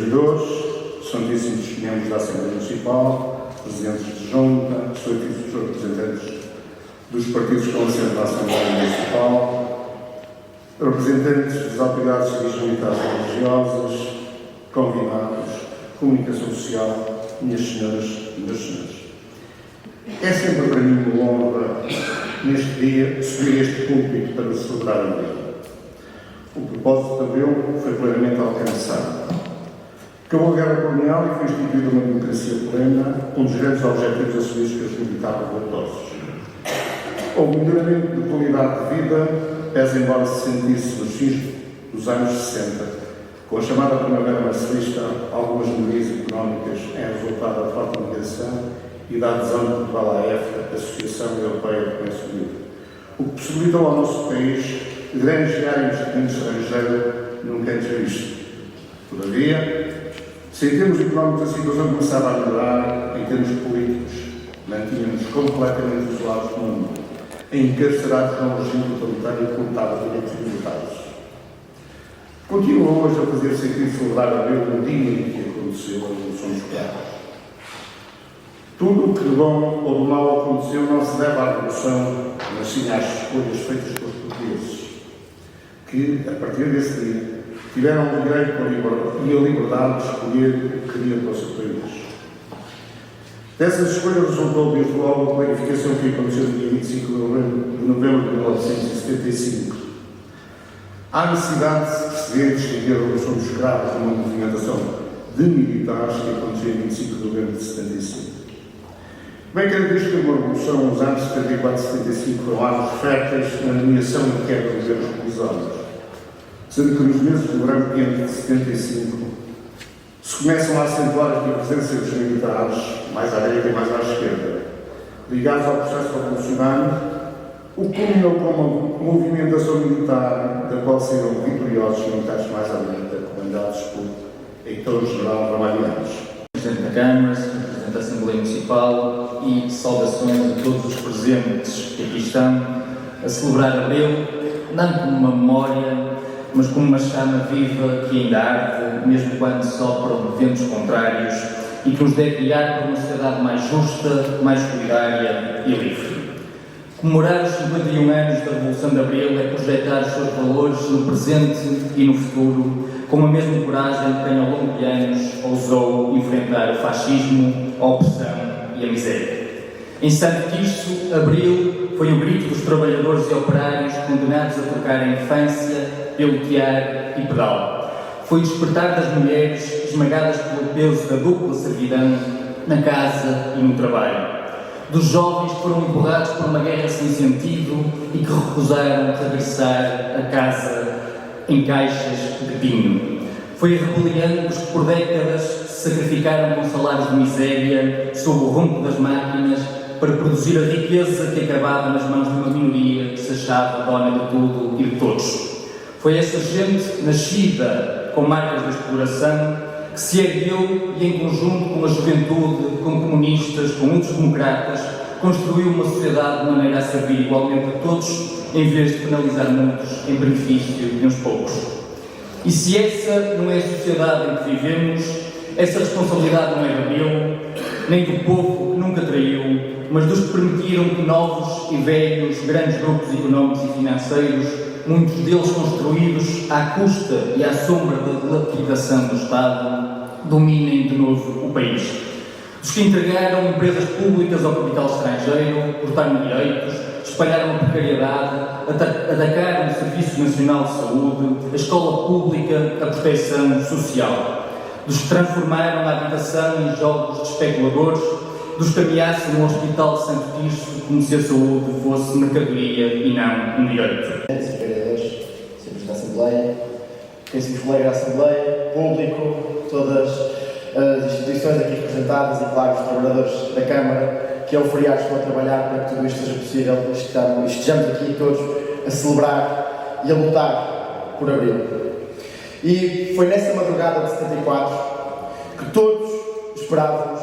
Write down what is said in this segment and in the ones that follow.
regedores, santíssimos membros da Assembleia Municipal, presidentes de junta, excelentíssimos representantes dos partidos que estão assentados na Assembleia Municipal, representantes das autoridades civis, militares e religiosas, convidados, comunicação social, minhas senhoras e meus senhores. É sempre para mim uma honra, neste dia, subir este púlpito para celebrar a vida. O propósito de Abreu foi plenamente alcançado. Acabou a guerra colonial e foi instituída uma democracia plena, um dos grandes objetivos assumidos pelos militares revoltosos. Houve um melhoramento de qualidade de vida, pese embora se sentisse nos fins dos anos 60, com a chamada Primavera Marcelista, algumas melhorias económicas em resultado da forte imigração e da adesão de Portugal à EFTA, Associação Europeia de Comércio Livre, o que possibilitou ao nosso país granjear investimento estrangeiro nunca antes visto. Todavia, se em termos económicos a situação começava a melhorar, em termos políticos, mantínhamos completamente isolados do mundo, encarcerados num regime totalitário que cortava direitos e liberdades. Continua hoje a fazer sentido celebrar Abreu no dia em que aconteceu a Revolução dos Cravos. Tudo o que de bom ou de mal aconteceu não se deve à Revolução, mas sim às escolhas feitas pelos portugueses, que, a partir desse dia, tiveram o direito e a liberdade de escolher o que queriam para o seu país. Dessas escolhas resultou, desde logo, a clarificação que aconteceu no dia 25 de novembro de 1975. Há necessidade de se perceber e distinguir a Revolução dos Cravos de uma movimentação de militares que aconteceu em 25 de novembro de 75. Bem característica de uma revolução, os anos 74 e 75 foram anos férteis na nomeação e quebra dos governos provisórios, sendo que nos meses do verão quente de 75 se começam a acentuar a presença dos militares, mais à direita e mais à esquerda, ligados ao processo revolucionário, o que culminou com uma movimentação militar da qual saíram vitoriosos militares mais à direita, comandados por Heitor-General Ramalhianos. Presidente da Câmara, Sr. Presidente da Assembleia Municipal e saudações a todos os presentes que aqui estão a celebrar Abreu, não como uma memória, mas como uma chama viva que ainda arde, mesmo quando sopram ventos contrários e que nos deve guiar para uma sociedade mais justa, mais solidária e livre. Comemorar os 51 anos da Revolução de Abril é projetar os seus valores no presente e no futuro, com a mesma coragem de quem ao longo de anos ousou enfrentar o fascismo, a opressão e a miséria. Em Santo Tirso, Abril foi o grito dos trabalhadores e operários condenados a trocar a infância pelo tear e pedal. Foi o despertar das mulheres esmagadas pelo peso da dupla servidão na casa e no trabalho. Dos jovens que foram empurrados por uma guerra sem sentido e que recusaram regressar a casa em caixas de pinho. Foi a rebelião dos que por décadas se sacrificaram com salários de miséria sob o ronco das máquinas para produzir a riqueza que acabava nas mãos de uma minoria que se achava dona de tudo e de todos. Foi essa gente nascida com marcas da exploração que se ergueu e, em conjunto com a juventude, com comunistas, com outros democratas, construiu uma sociedade de maneira a servir igualmente a todos, em vez de penalizar muitos em benefício de uns poucos. E se essa não é a sociedade em que vivemos, essa responsabilidade não é de Abreu, nem do povo que nunca traiu, mas dos que permitiram que novos e velhos grandes grupos económicos e financeiros, muitos deles construídos à custa e à sombra da dilapidation do Estado, dominem de novo o país. Dos que entregaram empresas públicas ao capital estrangeiro, cortaram direitos, espalharam a precariedade, atacaram o Serviço Nacional de Saúde, a escola pública, a proteção social. Dos que transformaram a habitação em jogos de especuladores, dos que ameaçam o Hospital de Santo Tirso como se a saúde fosse mercadoria e não um direito. Vereadores, Srs. da Assembleia, caríssimos colegas da Assembleia, público, todas as instituições aqui representadas e, claro, os trabalhadores da Câmara, que ao feriado estão a trabalhar para que tudo isto seja possível e estejamos aqui todos a celebrar e a lutar por Abril. E foi nessa madrugada de 74 que todos esperávamos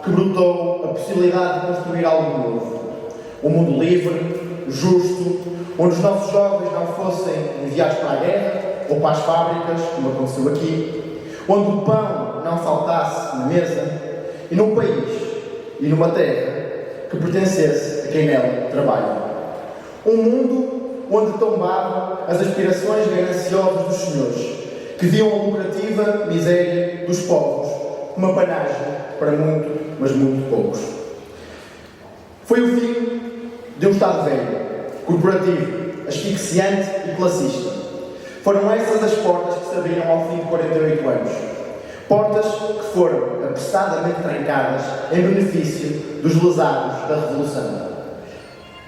que brotou a possibilidade de construir algo novo. Um mundo livre, justo, onde os nossos jovens não fossem enviados para a guerra ou para as fábricas, como aconteceu aqui, onde o pão não faltasse na mesa, e num país e numa terra que pertencesse a quem nela trabalha. Um mundo onde tombavam as aspirações gananciosas dos senhores, que viam a lucrativa miséria dos povos, uma panagem para muito, mas muito poucos. Foi o fim de um Estado velho, corporativo, asfixiante e classista. Foram essas as portas que se abriram ao fim de 48 anos. Portas que foram apressadamente trancadas em benefício dos lesados da Revolução.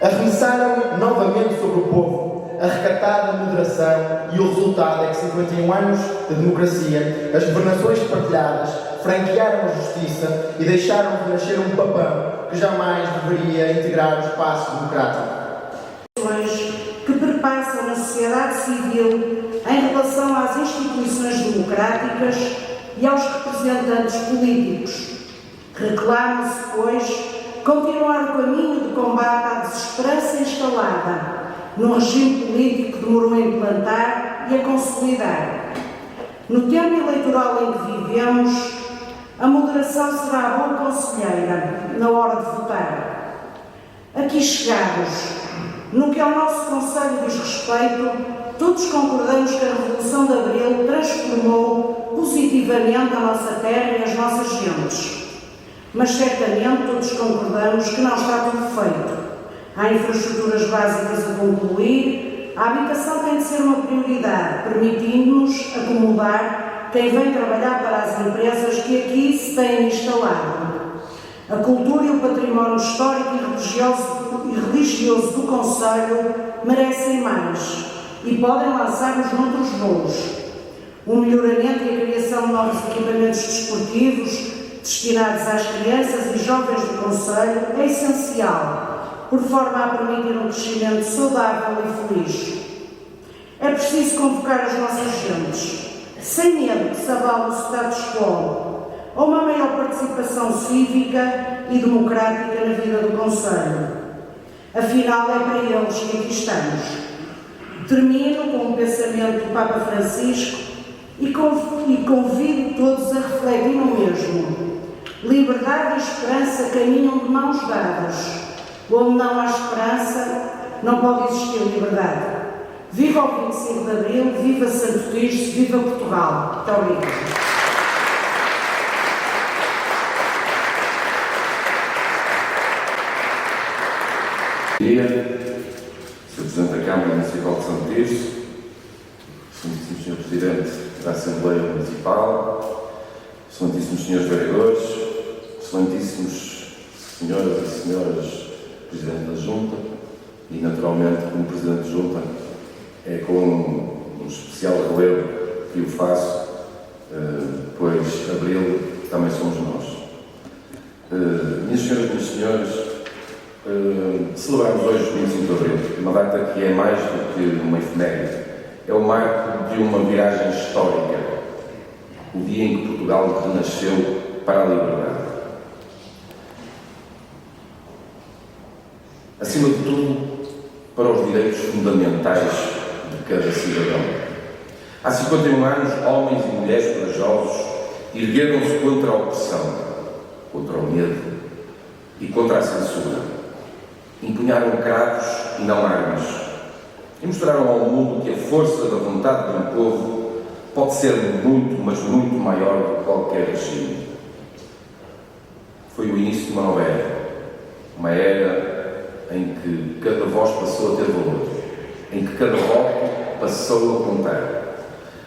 Arremessaram novamente sobre o povo a recatada moderação, e o resultado é que 51 anos de democracia, as governações partilhadas, franquearam a justiça e deixaram de nascer um papão que jamais deveria integrar o espaço democrático. Que perpassam na sociedade civil em relação às instituições democráticas e aos representantes políticos. Reclama-se, pois, continuar o caminho de combate à desesperança instalada num regime político que demorou a implantar e a consolidar. No tempo eleitoral em que vivemos, a moderação será a boa conselheira na hora de votar. Aqui chegados, no que ao nosso Conselho diz respeito, todos concordamos que a Revolução de Abril transformou positivamente a nossa terra e as nossas gentes. Mas certamente todos concordamos que não está tudo feito. Há infraestruturas básicas a concluir, a habitação tem de ser uma prioridade, permitindo-nos acomodar quem vem trabalhar para as empresas que aqui se têm instalado. A cultura e o património histórico e religioso do Conselho merecem mais e podem lançar-nos noutros voos. O melhoramento e a criação de novos equipamentos desportivos destinados às crianças e jovens do Conselho é essencial, por forma a permitir um crescimento saudável e feliz. É preciso convocar as nossas gentes, sem medo que se abale o status quo, a uma maior participação cívica e democrática na vida do Conselho. Afinal, é para eles que aqui estamos. Termino com um pensamento do Papa Francisco e convido todos a refletir no mesmo. Liberdade e esperança caminham de mãos dadas. Onde não há esperança, não pode existir liberdade. Viva o 25 de Abril, viva Santo Tirso, viva Portugal. Muito obrigada. Bom dia, Sr. Presidente da Câmara Municipal de Santo Tirso, Sr. Presidente da Assembleia Municipal, Excelentíssimos Srs. Vereadores, Excelentíssimos Senhoras e Senhores Presidente da Junta e, naturalmente, como Presidente de Junta, é com um especial relevo que o faço, pois Abril também somos nós. Minhas senhoras e meus senhores, celebramos hoje o 25 de Abril, uma data que é mais do que uma efeméride, é o marco de uma viagem histórica, o dia em que Portugal renasceu para a liberdade. Acima de tudo, para os direitos fundamentais de cada cidadão. Há 51 anos, homens e mulheres corajosos ergueram-se contra a opressão, contra o medo e contra a censura. Empunharam cravos e não armas, e mostraram ao mundo que a força da vontade de um povo pode ser muito, mas muito maior do que qualquer regime. Foi o início de uma uma era em que cada voz passou a ter valor, em que cada voto passou a contar.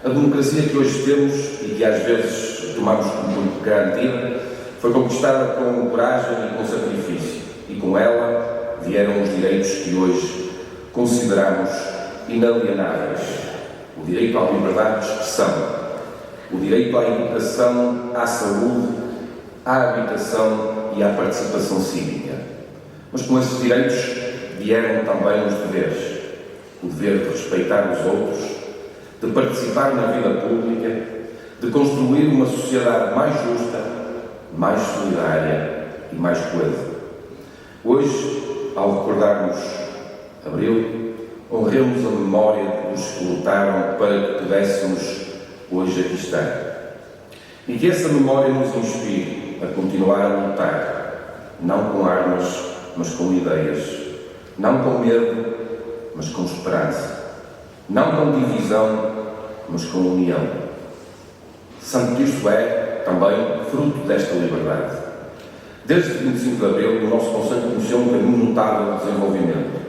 A democracia que hoje temos e que às vezes tomamos como garantida foi conquistada com coragem e com sacrifício, e com ela vieram os direitos que hoje consideramos inalienáveis. O direito à liberdade de expressão, o direito à educação, à saúde, à habitação e à participação cívica. Mas com esses direitos vieram também os deveres. O dever de respeitar os outros, de participar na vida pública, de construir uma sociedade mais justa, mais solidária e mais coesa. Hoje, ao recordarmos Abril, honremos a memória dos que lutaram para que pudéssemos hoje aqui estar. E que essa memória nos inspire a continuar a lutar, não com armas, mas com ideias, não com medo, mas com esperança, não com divisão, mas com união. Santo Cristo é, também, fruto desta liberdade. Desde 25 de Abril, o nosso Conselho conheceu um caminho notável de desenvolvimento.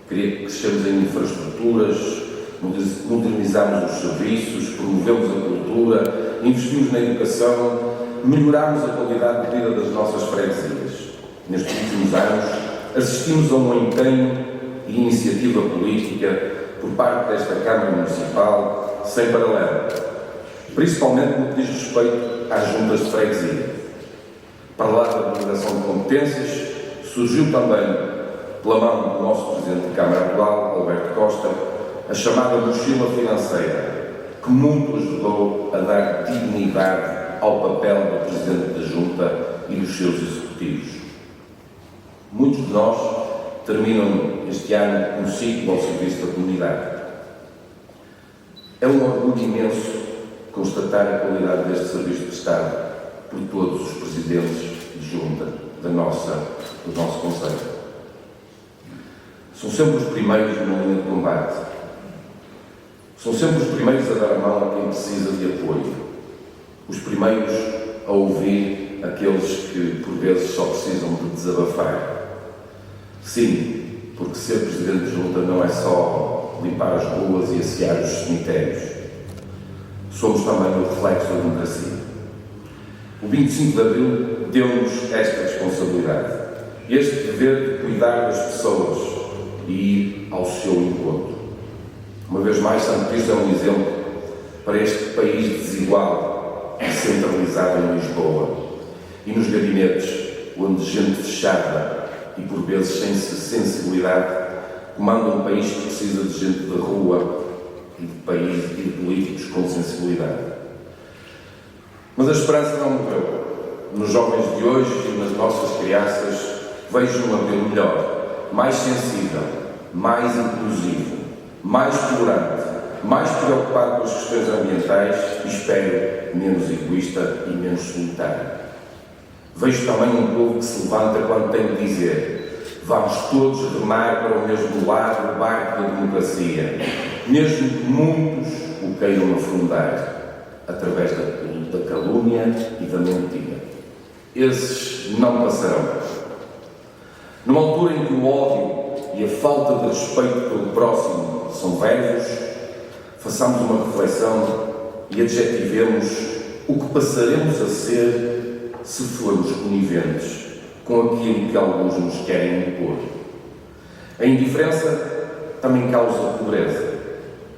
Crescemos em infraestruturas, modernizamos os serviços, promovemos a cultura, investimos na educação, melhoramos a qualidade de vida das nossas freguesias. Nestes últimos anos, assistimos a um empenho e iniciativa política por parte desta Câmara Municipal sem paralelo, principalmente no que diz respeito às juntas de freguesia. Para lá da delegação de competências, surgiu também, pela mão do nosso Presidente de Câmara atual, Alberto Costa, a chamada mochila financeira, que muito ajudou a dar dignidade ao papel do Presidente da Junta e dos seus executivos. Muitos de nós terminam este ano um ciclo ao serviço da comunidade. É um orgulho imenso constatar a qualidade deste serviço prestado por todos os presidentes de junta do nosso Conselho. São sempre os primeiros na linha de combate. São sempre os primeiros a dar a mão a quem precisa de apoio. Os primeiros a ouvir aqueles que, por vezes, só precisam de desabafar. Sim, porque ser Presidente de Junta não é só limpar as ruas e assear os cemitérios. Somos também o reflexo da democracia. O 25 de Abril deu-nos esta responsabilidade, este dever de cuidar das pessoas e ir ao seu encontro. Uma vez mais, Santo Cristo é um exemplo para este país desigual e centralizado em Lisboa e nos gabinetes onde gente fechada e por vezes sem sensibilidade comanda um país que precisa de gente da rua e de políticos com sensibilidade. Mas a esperança não morreu. Nos jovens de hoje e nas nossas crianças vejo um Abril melhor, mais sensível, mais inclusivo, mais tolerante, mais preocupado com as questões ambientais e, espero, menos egoísta e menos solitário. Vejo também um povo que se levanta quando tem de dizer: vamos todos remar para o mesmo lado do barco da democracia, mesmo que muitos o queiram afundar, através da calúnia e da mentira. Esses não passarão. Numa altura em que o ódio e a falta de respeito pelo próximo são verbos, façamos uma reflexão e adjetivemos o que passaremos a ser se formos coniventes com aquilo que alguns nos querem impor. A indiferença também causa pobreza,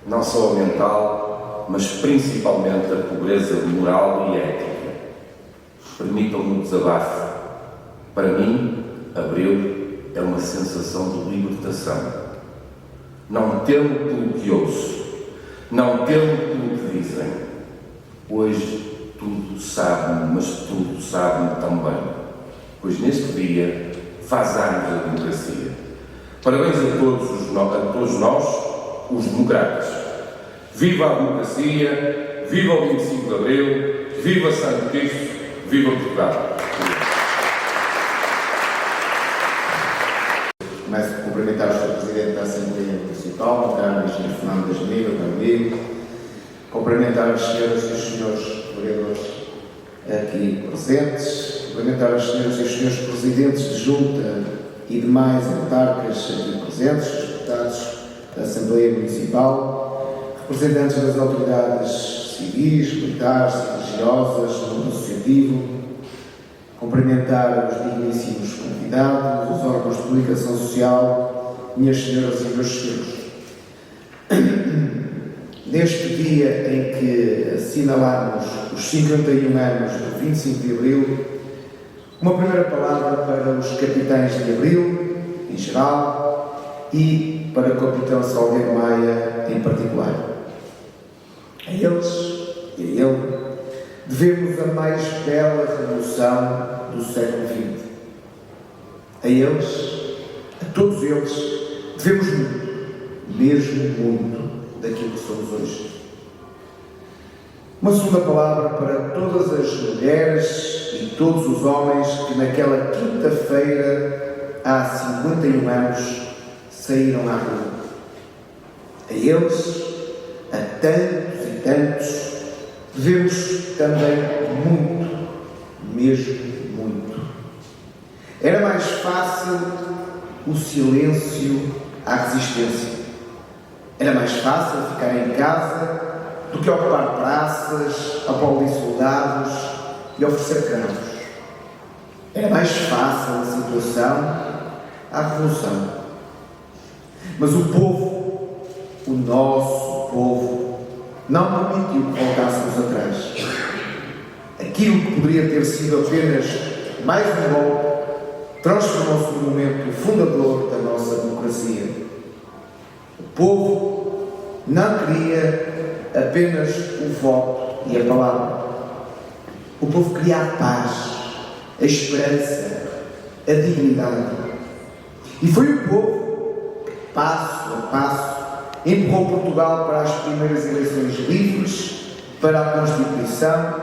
não só a mental, mas principalmente a pobreza moral e ética. Permitam-me o desabafo. Para mim, Abril é uma sensação de libertação. Não temo pelo que ouço, não temo pelo que dizem. Hoje tudo sabe-me, mas tudo sabe-me também, pois neste dia faz anos a democracia. Parabéns a todos nós, os democratas. Viva a democracia, viva o 25 de Abril, viva Santo Cristo, viva Portugal. Começo por cumprimentar o Sr. Presidente da Assembleia Municipal, o Sr. Fernando das Migas, comigo. Cumprimentar as senhoras e os senhores vereadores aqui presentes. Cumprimentar as senhoras e os senhores presidentes de junta e demais autarcas aqui presentes, os deputados da Assembleia Municipal, representantes das autoridades civis, militares e religiosas, do mundo associativo. Cumprimentar os digníssimos convidados, os órgãos de comunicação social, minhas senhoras e meus senhores. Neste dia em que assinalamos os 51 anos do 25 de Abril, uma primeira palavra para os capitães de Abril, em geral, e para o capitão Salgueiro Maia, em particular. A eles e a ele devemos a mais bela revolução do século XX. A eles, a todos eles, devemos muito, mesmo muito, daquilo que somos hoje. Uma segunda palavra para todas as mulheres e todos os homens que naquela quinta-feira, há 51 anos, saíram à rua. A eles, a tantos e tantos, devemos também muito, mesmo muito. Era mais fácil o silêncio à resistência. Era mais fácil ficar em casa do que ocupar praças, aplaudir soldados e oferecer cravos. Era mais fácil a situação à revolução. Mas o povo, o nosso povo, não permitiu que voltássemos atrás. Aquilo que poderia ter sido apenas mais um golpe transformou-se num momento fundador da nossa democracia. O povo não queria apenas o voto e a palavra. O povo queria a paz, a esperança, a dignidade. E foi o povo que, passo a passo, empurrou Portugal para as primeiras eleições livres, para a Constituição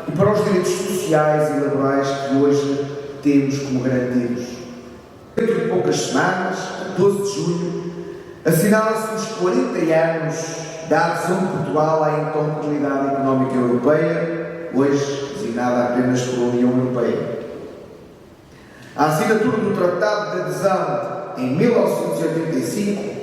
e para os direitos sociais e laborais que hoje temos como garantidos. Dentro de poucas semanas, a 12 de junho, assinala-se os 40 anos da adesão de Portugal à então Comunidade Económica Europeia, hoje designada apenas pela União Europeia. A assinatura do Tratado de Adesão em 1985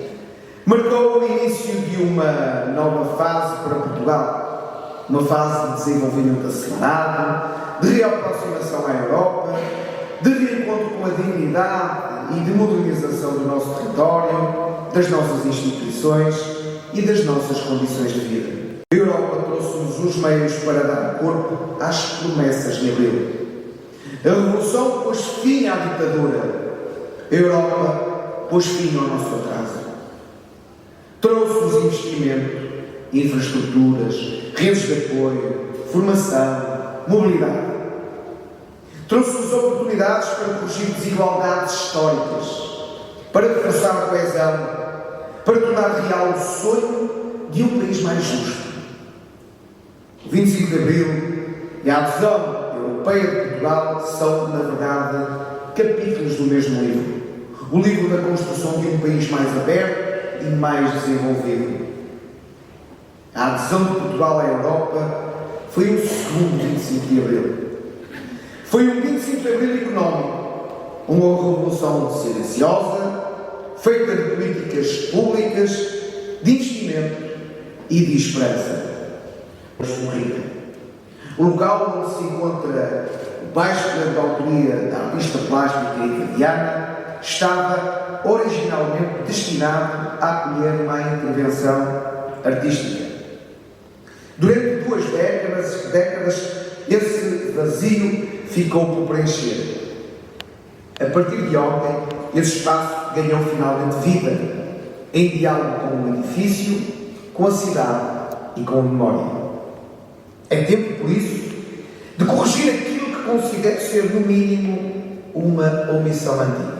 marcou o início de uma nova fase para Portugal, uma fase de desenvolvimento acelerado, de reaproximação à Europa, de reencontro com a dignidade e de modernização do nosso território, das nossas instituições e das nossas condições de vida. A Europa trouxe-nos os meios para dar corpo às promessas de Abril. A Revolução pôs fim à ditadura. A Europa pôs fim ao nosso atraso. Trouxe-nos investimento, infraestruturas, redes de apoio, formação, mobilidade. Trouxe-nos oportunidades para corrigir desigualdades históricas, para reforçar a coesão, para tornar real o sonho de um país mais justo. O 25 de Abril e a adesão europeia de Portugal são, na verdade, capítulos do mesmo livro. O livro da construção de um país mais aberto e mais desenvolvido. A adesão de Portugal à Europa foi o segundo 25 de Abril. Foi um 25 de Abril económico, uma revolução silenciosa, feita de políticas públicas, de investimento e de esperança. O local onde se encontra o baixo de autoria da artista plástica italiana estava originalmente destinado a acolher uma intervenção artística. Durante 2 décadas, esse vazio ficou por preencher. A partir de ontem, esse espaço ganhou finalmente vida, em diálogo com o edifício, com a cidade e com a memória. É tempo, por isso, de corrigir aquilo que considero ser, no mínimo, uma omissão antiga.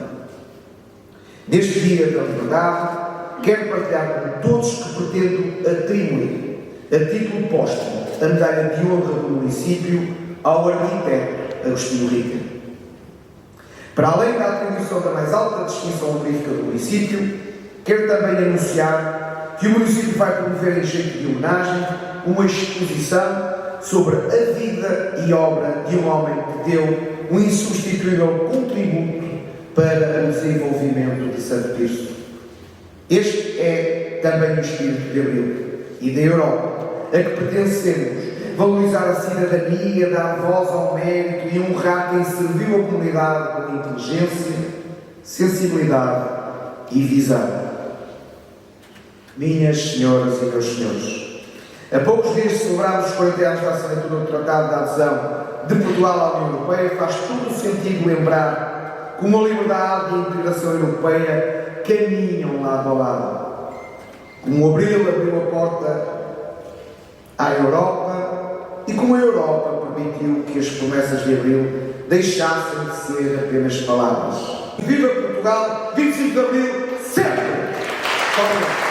Neste dia da liberdade, quero partilhar com todos que pretendo atribuir, a título póstumo, a medalha de honra do município ao arquiteto Agostinho Rica. Para além da atribuição da mais alta distinção honorífica do município, quero também anunciar que o município vai promover, em jeito de homenagem, uma exposição sobre a vida e obra de um homem que deu um insubstituível contributo para o desenvolvimento de Santo Tirso. Este é também o espírito de Abril e da Europa, a que pertencemos, valorizar a cidadania, dar voz ao mérito e honrar quem serviu a comunidade com inteligência, sensibilidade e visão. Minhas senhoras e meus senhores, a poucos dias de celebrarmos os 40 anos da assinatura do Tratado de Adesão de Portugal à União Europeia, faz todo o sentido lembrar como a liberdade e a integração europeia caminham lado a lado. Como Abril abriu a porta à Europa e como a Europa permitiu que as promessas de Abril deixassem de ser apenas palavras. Viva Portugal, 25 de Abril, sempre! Obrigado.